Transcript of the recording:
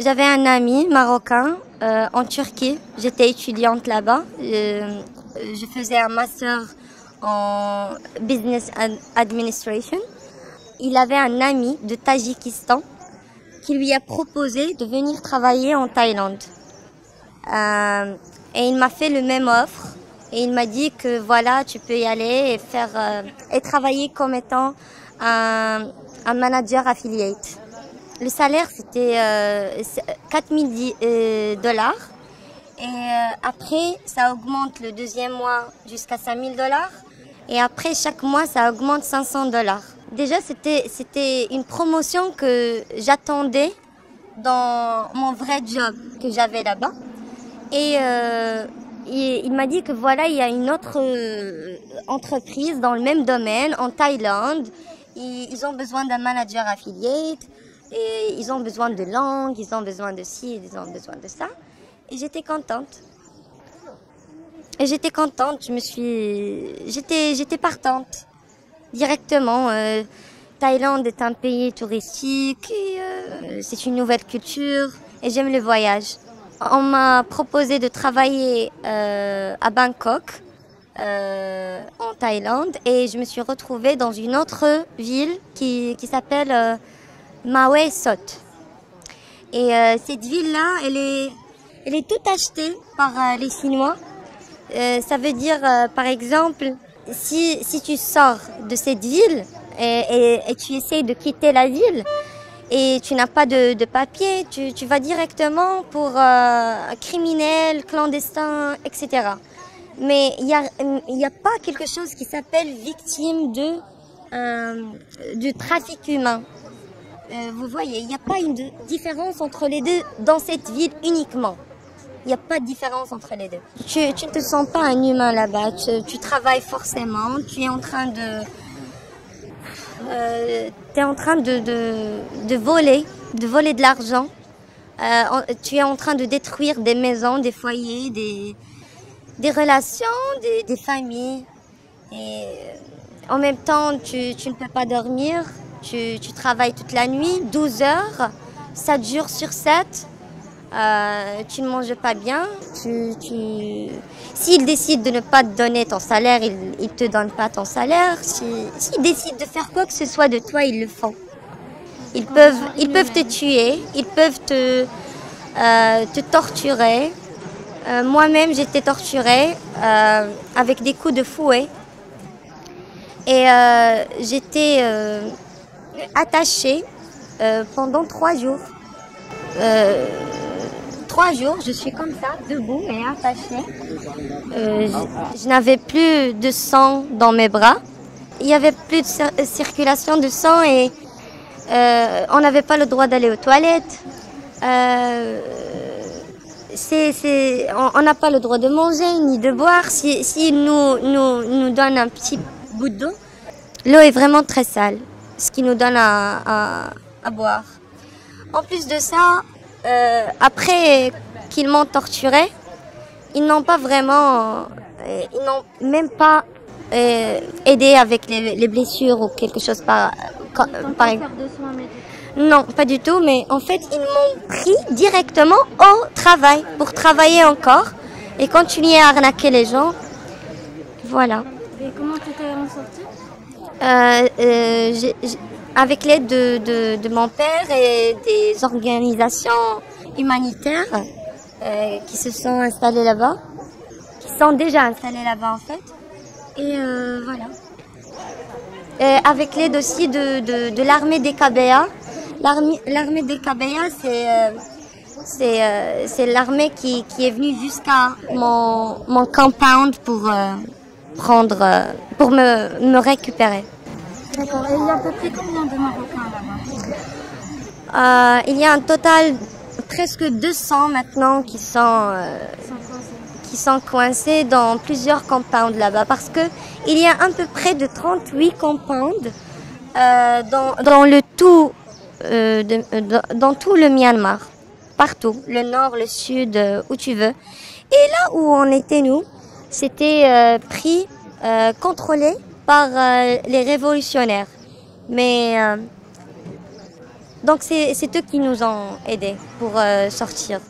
J'avais un ami marocain en Turquie. J'étais étudiante là-bas. Je faisais un master en business administration. Il avait un ami de Tadjikistan qui lui a proposé de venir travailler en Thaïlande. Et il m'a fait le même offre. Et il m'a dit que voilà, tu peux y aller et travailler comme étant un manager affiliate. Le salaire, c'était 4000 $. Et après, ça augmente le deuxième mois jusqu'à 5000 $. Et après, chaque mois, ça augmente 500 $. Déjà, c'était une promotion que j'attendais dans mon vrai job que j'avais là-bas. Et il m'a dit que voilà, il y a une autre entreprise dans le même domaine en Thaïlande. Ils ont besoin d'un manager affiliate. Et ils ont besoin de langue, ils ont besoin de ci, ils ont besoin de ça. Et j'étais contente. J'étais partante directement. Thaïlande est un pays touristique, et, c'est une nouvelle culture et j'aime le voyage. On m'a proposé de travailler à Bangkok, en Thaïlande, et je me suis retrouvée dans une autre ville qui s'appelle Mae Sot. Et cette ville-là, elle est toute achetée par les Chinois. Ça veut dire, par exemple, si tu sors de cette ville et tu essayes de quitter la ville et tu n'as pas de papier, tu vas directement pour criminel, clandestin, etc. Mais il y a pas quelque chose qui s'appelle victime du trafic humain. Vous voyez, il n'y a pas une différence entre les deux dans cette ville uniquement. Il n'y a pas de différence entre les deux. Tu ne te sens pas un humain là-bas. Tu travailles forcément. Tu es en train de voler de l'argent. Tu es en train de détruire des maisons, des foyers, des relations, des familles. Et en même temps, tu ne peux pas dormir. Tu travailles toute la nuit, 12 heures, 7 jours sur 7. Tu ne manges pas bien. S'ils décident de ne pas te donner ton salaire, ils ne te donnent pas ton salaire. S'ils décident de faire quoi que ce soit de toi, ils le font. Ils peuvent te tuer, ils peuvent te torturer. Moi-même, j'étais torturée avec des coups de fouet. Et j'étais attachée pendant 3 jours. 3 jours, je suis comme ça, debout et attachée. Je n'avais plus de sang dans mes bras. Il n'y avait plus de circulation de sang et on n'avait pas le droit d'aller aux toilettes. On n'a pas le droit de manger ni de boire. S'ils nous donnent un petit bout d'eau, l'eau est vraiment très sale, ce qui nous donne à boire. En plus de ça, après qu'ils m'ont torturée, ils n'ont même pas aidé avec les blessures ou quelque chose par exemple. Non, pas du tout, mais en fait, ils m'ont pris directement au travail pour travailler encore et continuer à arnaquer les gens. Voilà. Et comment tu t'es en sortie? Avec l'aide de mon père et des organisations humanitaires qui se sont installées là-bas, qui sont déjà installées là-bas en fait. Et voilà. Et avec l'aide aussi de l'armée des KBA. L'armée des KBA, c'est l'armée qui est venue jusqu'à mon compound pour me récupérer. D'accord. Et il y a à peu près combien de Marocains là-bas? Il y a un total presque 200 maintenant qui sont coincés dans plusieurs compounds là-bas parce que il y a à peu près de 38 compounds dans le tout dans tout le Myanmar, partout, le nord, le sud, où tu veux. Et là où on était nous, c'était contrôlé par les révolutionnaires. Mais Donc c'est eux qui nous ont aidés pour sortir.